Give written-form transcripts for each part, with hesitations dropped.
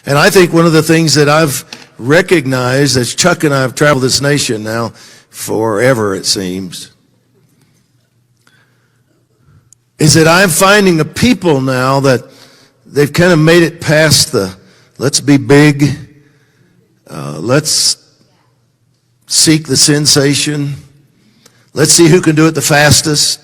And I think one of the things that I've recognized as Chuck and I have traveled this nation now forever, it seems, is that I'm finding a people now that they've kind of made it past the let's be big, let's seek the sensation, let's see who can do it the fastest.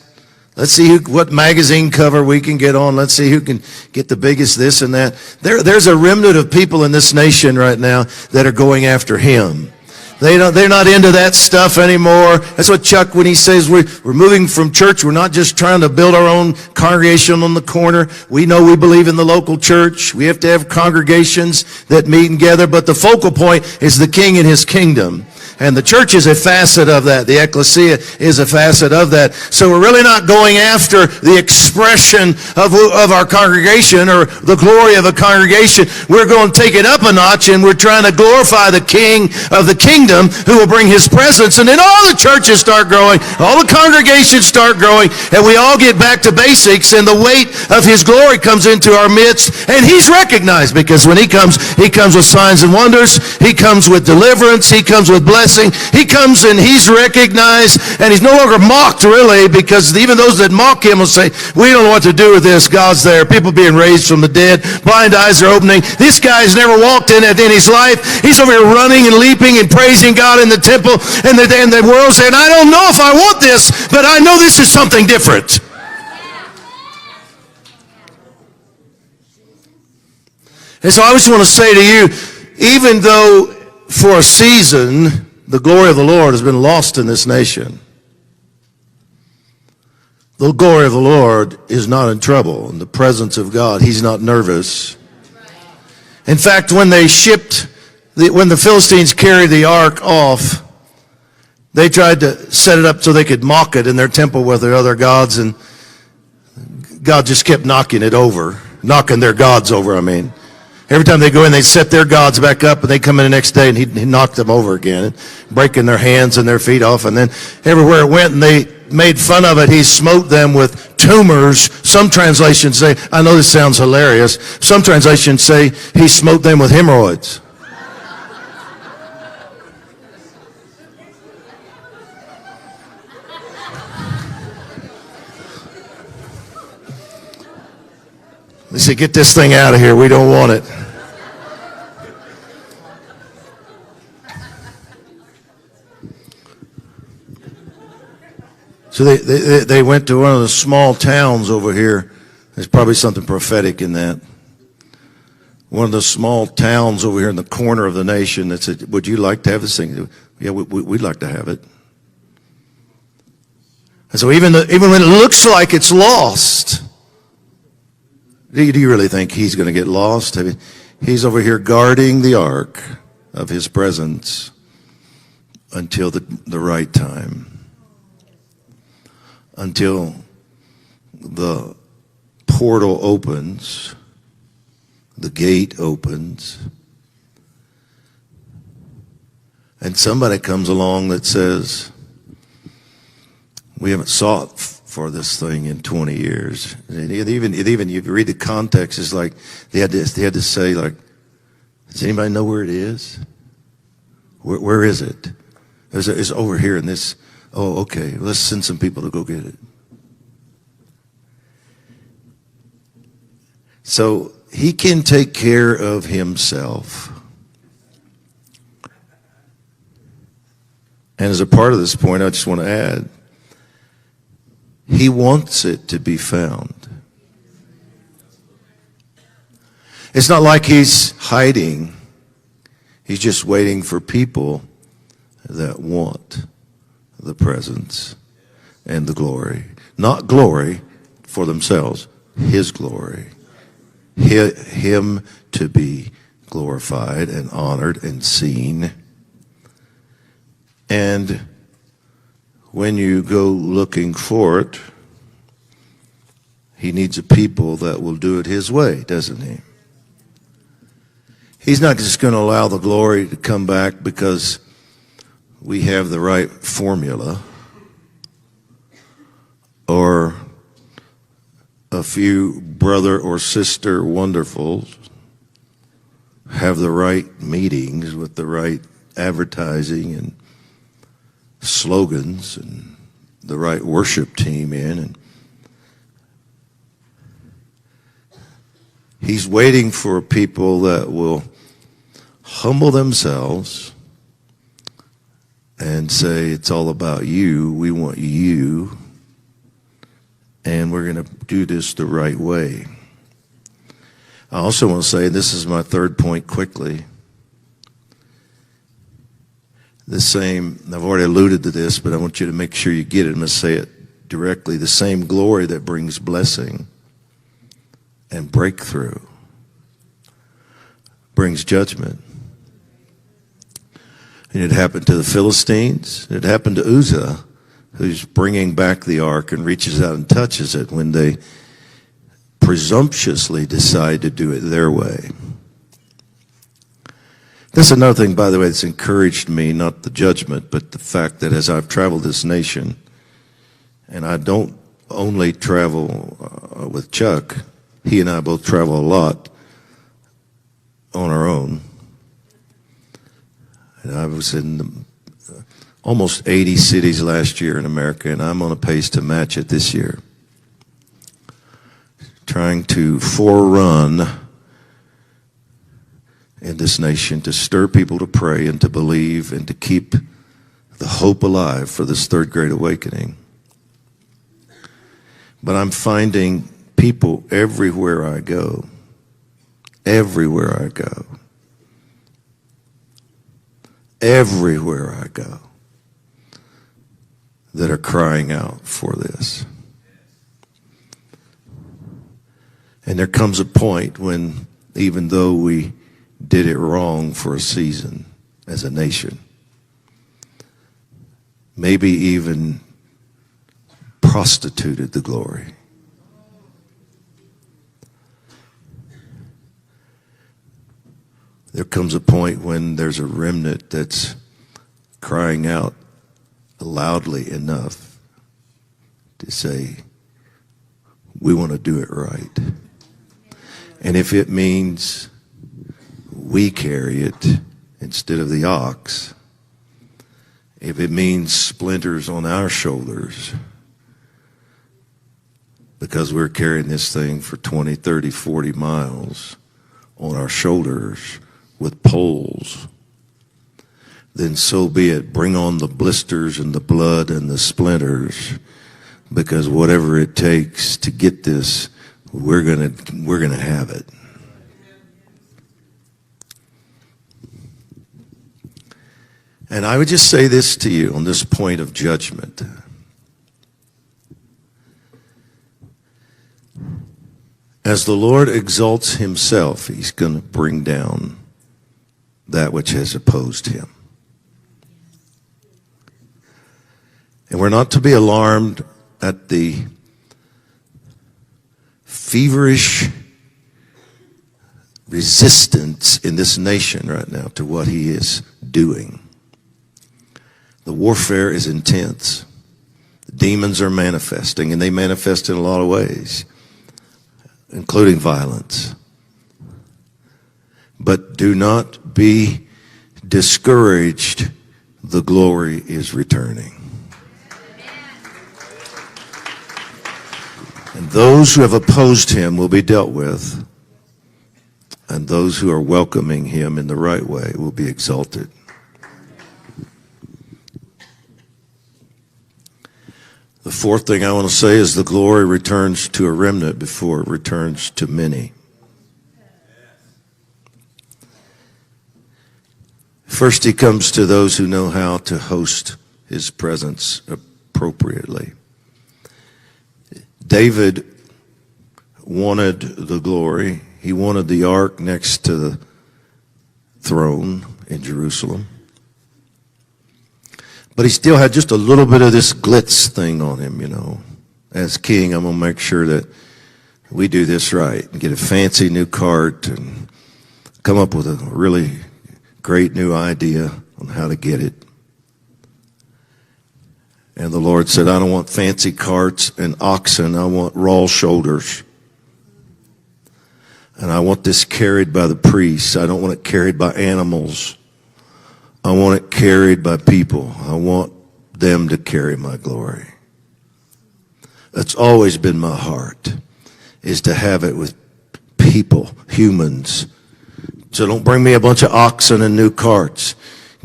Let's see what magazine cover we can get on. Let's see who can get the biggest this and that. There's a remnant of people in this nation right now that are going after him. They're not into that stuff anymore. That's what Chuck, when he says we're moving from church, we're not just trying to build our own congregation on the corner. We know we believe in the local church. We have to have congregations that meet together, but the focal point is the King and his kingdom. And the church is a facet of that. The ecclesia is a facet of that. So we're really not going after the expression of our congregation or the glory of a congregation. We're going to take it up a notch, and we're trying to glorify the King of the kingdom who will bring his presence. And then all the churches start growing, all the congregations start growing, and we all get back to basics, and the weight of his glory comes into our midst, and he's recognized, because when he comes with signs and wonders, he comes with deliverance, he comes with blessing. He comes and he's recognized, and he's no longer mocked, really, because even those that mock him will say, we don't know what to do with this. God's there. People being raised from the dead. Blind eyes are opening. This guy's never walked in it in his life. He's over here running and leaping and praising God in the temple, and the world saying, I don't know if I want this, but I know this is something different. And so I just want to say to you, even though for a season the glory of the Lord has been lost in this nation, the glory of the Lord is not in trouble. In the presence of God, he's not nervous. In fact, when the Philistines carried the ark off, they tried to set it up so they could mock it in their temple with their other gods, and God just kept knocking their gods over, Every time they go in, they set their gods back up, and they come in the next day, and he knocked them over again, breaking their hands and their feet off. And then everywhere it went, and they made fun of it, he smote them with tumors. Some translations say, I know this sounds hilarious, some translations say he smote them with hemorrhoids. They said, get this thing out of here. We don't want it. So they went to one of the small towns over here. There's probably something prophetic in that. One of the small towns over here in the corner of the nation that said, would you like to have this thing? Yeah, we'd like to have it. And so even when it looks like it's lost, do you really think he's going to get lost? He's over here guarding the ark of his presence until the right time. Until the portal opens, the gate opens, and somebody comes along that says, we haven't sought for this thing in 20 years. And even you read the context, it's like they had to say, like, does anybody know where it is? Where is it? It's over here in this. Oh, okay, let's send some people to go get it. So he can take care of himself. And as a part of this point, I just want to add, he wants it to be found. It's not like he's hiding. He's just waiting for people that want the presence and the glory. Not glory for themselves, his glory. Him to be glorified and honored and seen. And when you go looking for it, he needs a people that will do it his way, doesn't he? He's not just going to allow the glory to come back because we have the right formula or a few brother or sister wonderfuls have the right meetings with the right advertising and slogans and the right worship team in, and he's waiting for people that will humble themselves and say, it's all about you, we want you, and we're going to do this the right way. I also want to say, this is my third point quickly. The same, I've already alluded to this, but I want you to make sure you get it. I'm going to say it directly. The same glory that brings blessing and breakthrough brings judgment. And it happened to the Philistines. It happened to Uzzah, who's bringing back the ark and reaches out and touches it when they presumptuously decide to do it their way. That's another thing, by the way, that's encouraged me, not the judgment, but the fact that as I've traveled this nation, and I don't only travel with Chuck, he and I both travel a lot on our own. And I was in almost 80 cities last year in America, and I'm on a pace to match it this year. Trying to forerun in this nation to stir people to pray and to believe and to keep the hope alive for this third great awakening. But I'm finding people everywhere I go, everywhere I go, that are crying out for this. And there comes a point when, even though we did it wrong for a season as a nation, maybe even prostituted the glory, there comes a point when there's a remnant that's crying out loudly enough to say, we want to do it right. And if it means we carry it instead of the ox, if it means splinters on our shoulders because we're carrying this thing for 20, 30, 40 miles on our shoulders with poles, then so be it. Bring on the blisters and the blood and the splinters, because whatever it takes to get this, we're gonna have it. And I would just say this to you on this point of judgment. As the Lord exalts himself, he's going to bring down that which has opposed him. And we're not to be alarmed at the feverish resistance in this nation right now to what he is doing. The warfare is intense. The demons are manifesting, and they manifest in a lot of ways, including violence. But do not be discouraged. The glory is returning. And those who have opposed him will be dealt with, and those who are welcoming him in the right way will be exalted. The fourth thing I want to say is the glory returns to a remnant before it returns to many. First, he comes to those who know how to host his presence appropriately. David wanted the glory. He wanted the ark next to the throne in Jerusalem. But he still had just a little bit of this glitz thing on him, you know. As king, I'm going to make sure that we do this right and get a fancy new cart and come up with a really great new idea on how to get it. And the Lord said, I don't want fancy carts and oxen. I want raw shoulders. And I want this carried by the priests. I don't want it carried by animals. I want it carried by people. I want them to carry my glory. That's always been my heart, is to have it with people, humans. So don't bring me a bunch of oxen and new carts.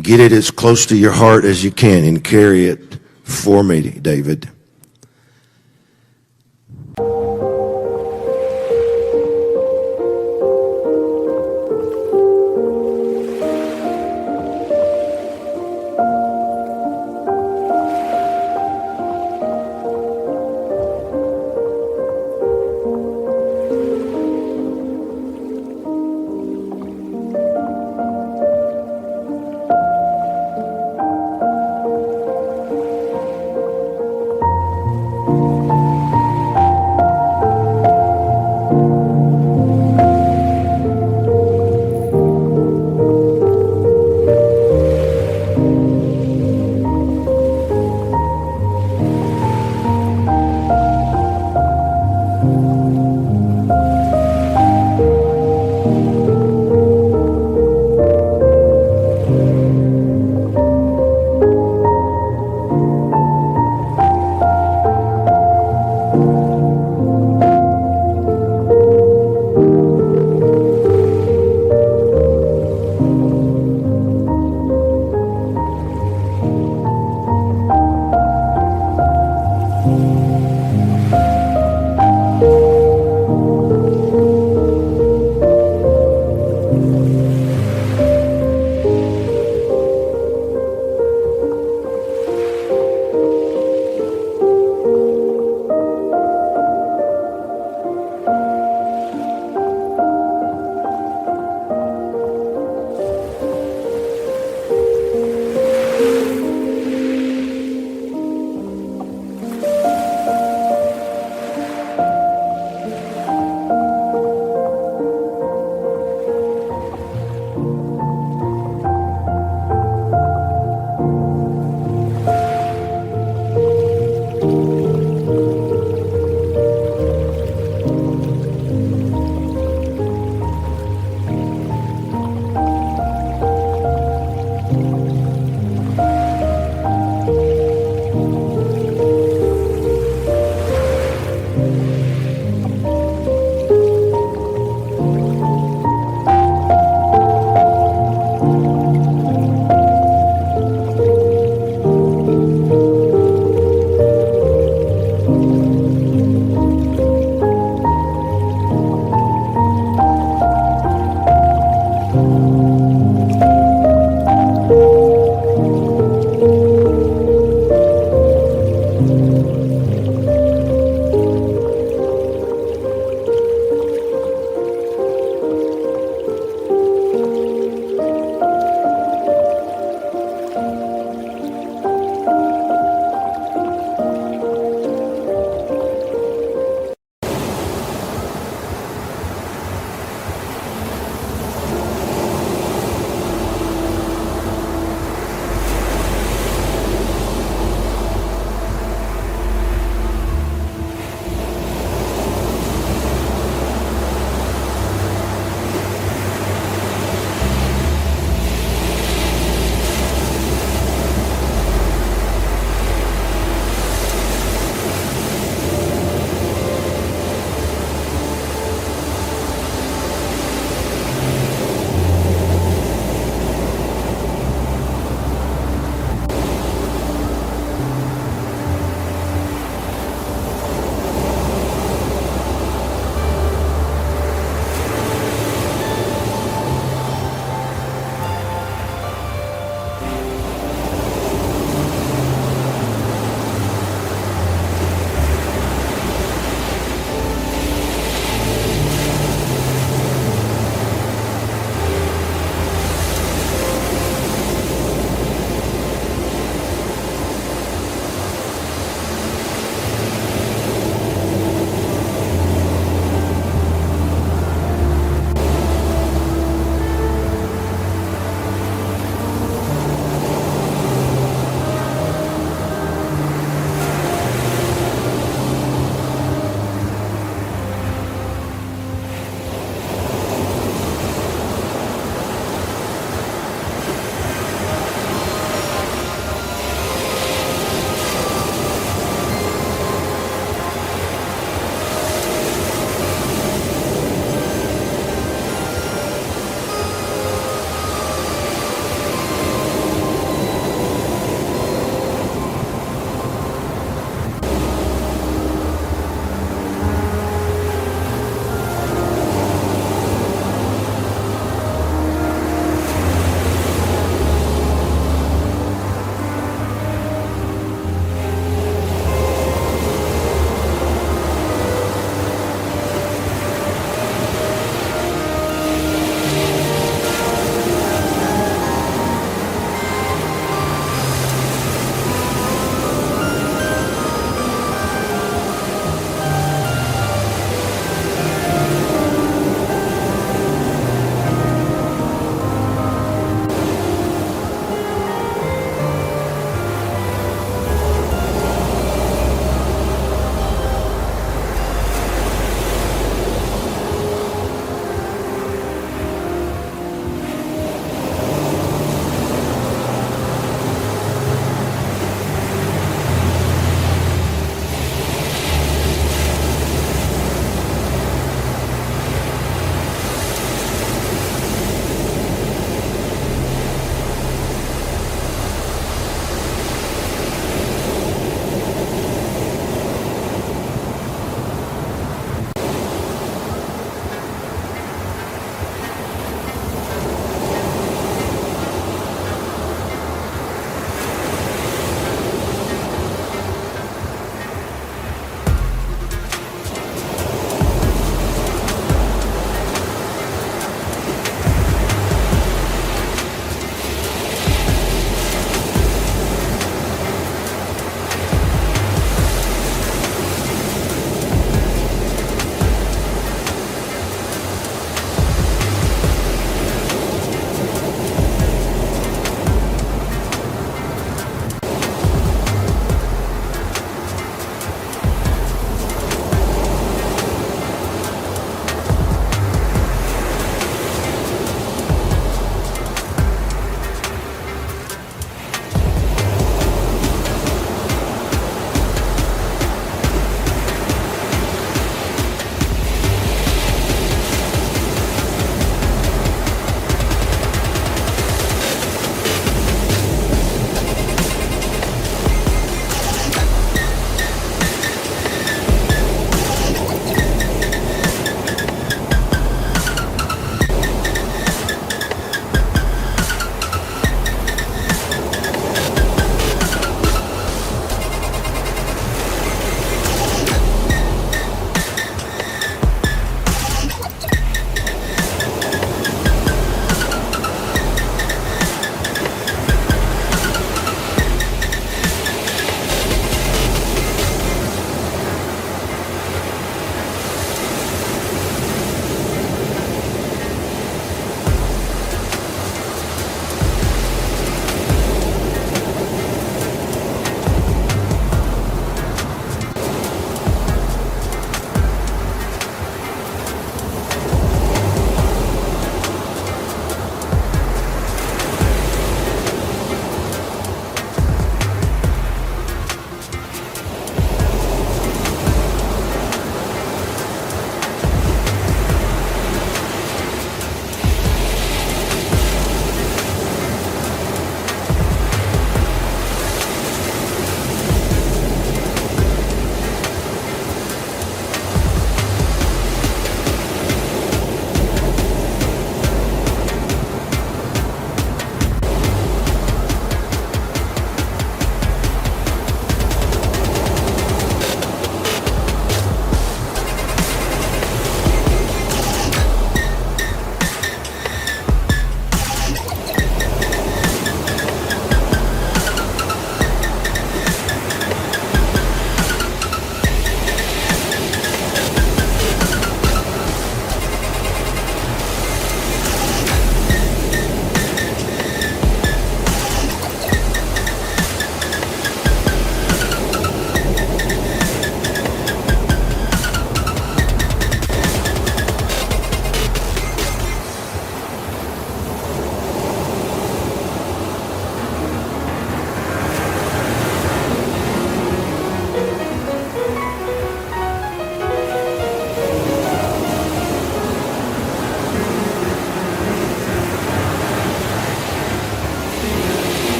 Get it as close to your heart as you can and carry it for me, David.